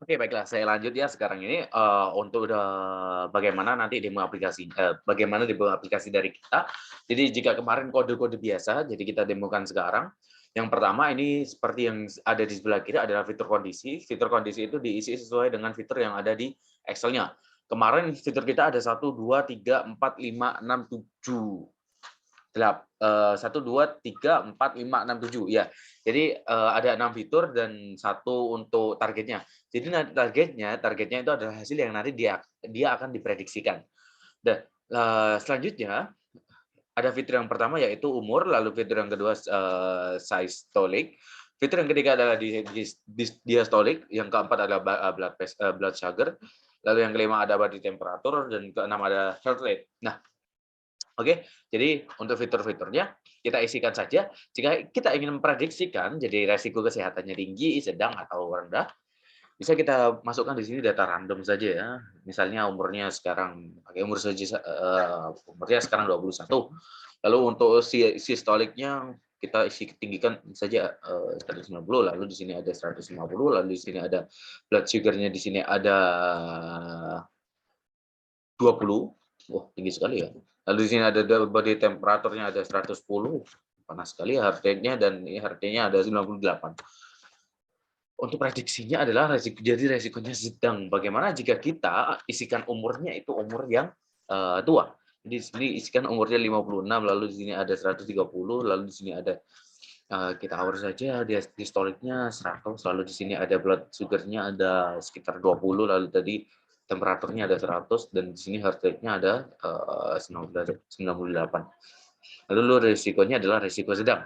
Oke, baiklah, saya lanjut ya sekarang ini, untuk bagaimana nanti demo aplikasi bagaimana demo aplikasi dari kita. Jadi jika kemarin kode-kode biasa, jadi kita demokan sekarang. Yang pertama ini seperti yang ada di sebelah kiri adalah fitur kondisi. Fitur kondisi itu diisi sesuai dengan fitur yang ada di Excel-nya. Kemarin fitur kita ada 1, 2, 3, 4, 5, 6, 7. Ya. Jadi ada 6 fitur dan satu untuk targetnya. Jadi nanti targetnya itu adalah hasil yang nanti dia akan diprediksikan. Dan selanjutnya ada fitur yang pertama yaitu umur, lalu fitur yang kedua size stolic, fitur yang ketiga adalah diastolic, yang keempat adalah blood sugar, lalu yang kelima ada body temperature, dan keenam ada heart rate. Nah, oke, jadi untuk fitur-fiturnya kita isikan saja. Jika kita ingin memprediksikan, jadi resiko kesehatannya tinggi, sedang, atau rendah, bisa kita masukkan di sini data random saja ya. Misalnya umurnya sekarang, pakai umur saja, umurnya sekarang 21. Lalu untuk sistoliknya kita tinggikan saja 190, lalu di sini ada 150, lalu di sini ada blood sugar-nya di sini ada 20. Wah, tinggi sekali ya. Lalu di sini ada body temperature-nya ada 110, panas sekali, heart rate-nya, dan heart rate-nya ada 98. Untuk prediksinya adalah jadi resikonya sedang. Bagaimana jika kita isikan umurnya itu umur yang tua? Jadi di sini isikan umurnya 56, lalu di sini ada 130, lalu di sini ada kita aur saja distoliknya 100, lalu di sini ada blood sugar-nya ada sekitar 20, lalu tadi temperaturnya ada 100, dan di sini heart rate-nya ada 98. Lalu risikonya adalah risiko sedang.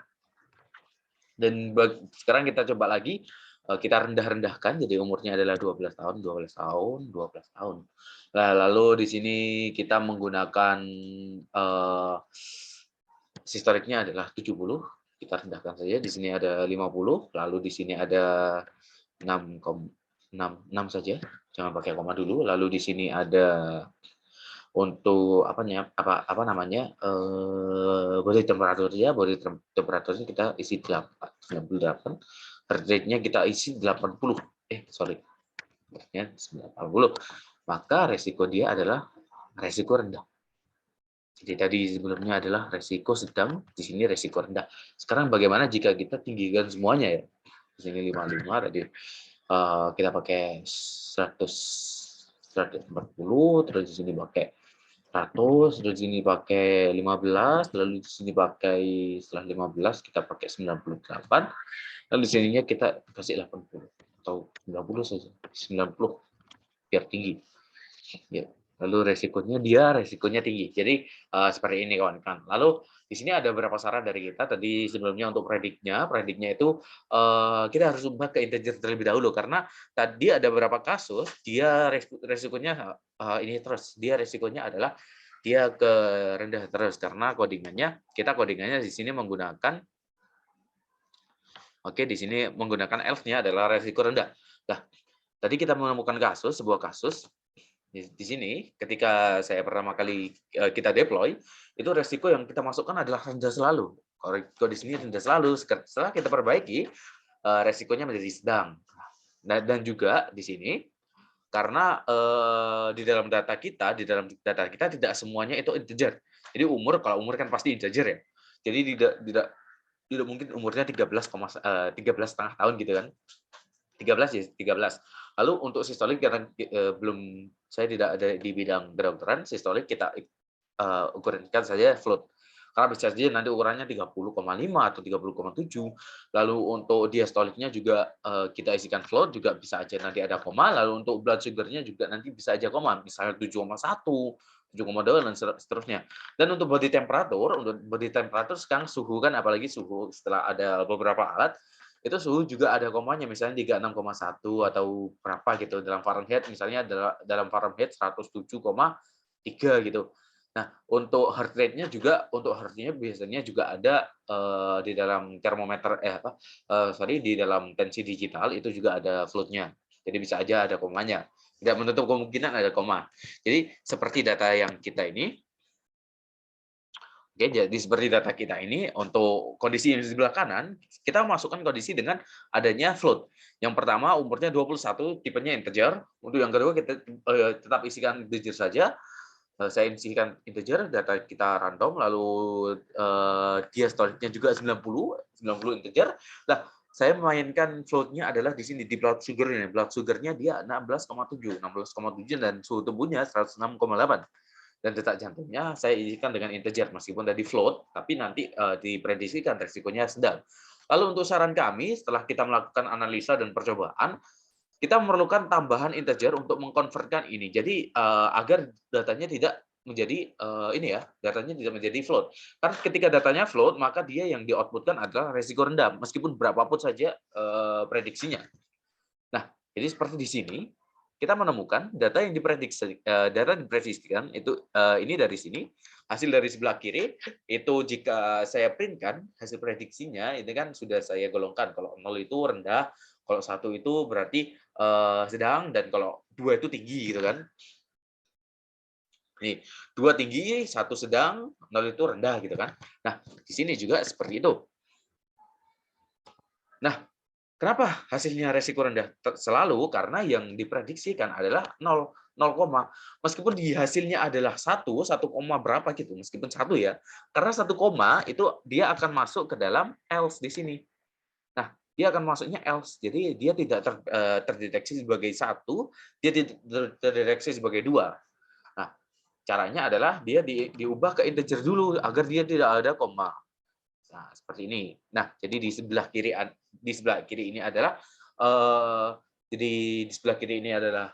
Dan sekarang kita coba lagi, kita rendah-rendahkan, jadi umurnya adalah 12 tahun, 12 tahun, 12 tahun. Nah, lalu di sini kita menggunakan historiknya adalah 70, kita rendahkan saja. Di sini ada 50, lalu di sini ada 6 saja, jangan pakai koma dulu. Lalu di sini ada untuk apa namanya, body temperature ya, body temperature kita isi 98, heart rate-nya kita isi 80, sorry, ya 80, maka resiko dia adalah resiko rendah. Jadi tadi sebelumnya adalah resiko sedang, di sini resiko rendah. Sekarang bagaimana jika kita tinggikan semuanya ya? Di sini 55, tadi kita pakai 140, terus di sini pakai 100, terus di sini pakai 15, lalu di sini pakai setelah 15 kita pakai 98, lalu di sininya kita kasih 80 atau 90 saja, 90 biar tinggi. Ya. Lalu resikonya tinggi. Jadi seperti ini kawan-kawan. Lalu di sini ada beberapa saran dari kita tadi sebelumnya untuk prediknya itu kita harus ubah ke integer terlebih dahulu karena tadi ada beberapa kasus dia resikonya ini terus, dia resikonya adalah dia ke rendah terus karena codingannya di sini menggunakan di sini menggunakan else-nya adalah resiko rendah. Nah, tadi kita menemukan sebuah kasus di sini ketika saya pertama kali kita deploy, itu resiko yang kita masukkan adalah rendah selalu. Kalau di sini rendah selalu, setelah kita perbaiki resikonya menjadi sedang. Nah, dan juga di sini karena di dalam data kita tidak semuanya itu integer. Jadi kalau umur kan pasti integer ya. Jadi tidak mungkin umurnya 13 setengah tahun gitu kan. 13 ya 13. Lalu untuk sistolik karena saya tidak ada di bidang kedokteran, sistolik kita ukuran saja float. Karena bisa saja nanti ukurannya 30,5 atau 30,7. Lalu untuk diastoliknya juga kita isikan float, juga bisa aja nanti ada koma. Lalu untuk blood sugar-nya juga nanti bisa aja koma, misalnya 7,1, 7,2 dan seterusnya. Dan untuk body temperature sekarang suhu kan, apalagi suhu setelah ada beberapa alat itu suhu juga ada komanya, misalnya 36,1 atau berapa gitu dalam Fahrenheit, misalnya dalam Fahrenheit 107,3 gitu. Nah, untuk heart rate-nya juga, untuk heart rate-nya biasanya juga ada di dalam termometer di dalam tensi digital itu juga ada float-nya. Jadi bisa aja ada komanya. Tidak menutup kemungkinan ada koma. Jadi seperti data yang kita ini Oke, jadi seperti data kita ini untuk kondisi yang di sebelah kanan, kita masukkan kondisi dengan adanya float. Yang pertama umurnya 21, tipenya integer. Untuk yang kedua kita tetap isikan integer saja. Saya isikan integer, data kita random, lalu dia storage-nya juga 90 integer. Nah, saya memainkan float-nya adalah di sini di blood sugar-nya. Blood sugar-nya dia 16,7 dan suhu tubuhnya 106,8. Dan detak jantungnya saya isikan dengan integer meskipun tadi float, tapi nanti diprediksikan resikonya sedang. Lalu untuk saran kami setelah kita melakukan analisa dan percobaan, kita memerlukan tambahan integer untuk mengkonvertkan ini. Jadi agar datanya tidak menjadi ini ya, datanya tidak menjadi float. Karena ketika datanya float, maka dia yang di-output-kan adalah resiko rendah meskipun berapapun saja prediksinya. Nah, jadi seperti di sini kita menemukan data yang diprediksikan itu ini dari sini, hasil dari sebelah kiri itu jika saya printkan hasil prediksinya itu kan sudah saya golongkan, kalau 0 itu rendah, kalau 1 itu berarti sedang, dan kalau 2 itu tinggi gitu kan. Nih, 2 tinggi, 1 sedang, 0 itu rendah gitu kan. Nah, di sini juga seperti itu. Nah, kenapa hasilnya resiko rendah? Selalu karena yang diprediksikan adalah 0, 0, meskipun di hasilnya adalah 1 koma berapa gitu, meskipun 1 ya. Karena 1 koma itu dia akan masuk ke dalam else di sini. Nah, dia akan masuknya else. Jadi dia tidak terdeteksi sebagai 1, dia tidak terdeteksi sebagai 2. Nah, caranya adalah dia diubah ke integer dulu agar dia tidak ada koma. Nah, seperti ini. Nah, jadi di sebelah kiri ini adalah jadi di sebelah kiri ini adalah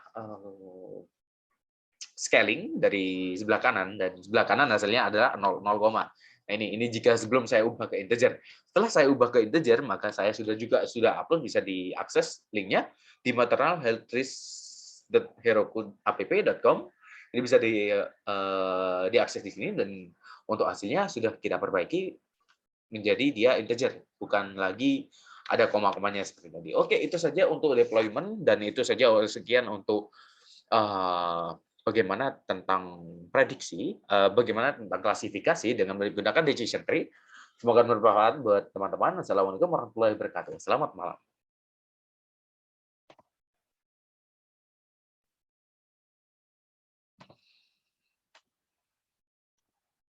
scaling dari sebelah kanan, dan sebelah kanan hasilnya adalah 0, 0, nah ini jika sebelum saya ubah ke integer. Setelah saya ubah ke integer, maka saya sudah upload, bisa diakses linknya di maternalhealthrist.heroku.app.com. Ini bisa diakses di sini, dan untuk hasilnya sudah kita perbaiki menjadi dia integer, bukan lagi ada koma-komanya seperti tadi. Oke, itu saja untuk deployment, dan itu saja sekian untuk bagaimana tentang prediksi, bagaimana tentang klasifikasi dengan menggunakan decision tree. Semoga bermanfaat buat teman-teman. Assalamualaikum warahmatullahi wabarakatuh. Selamat malam.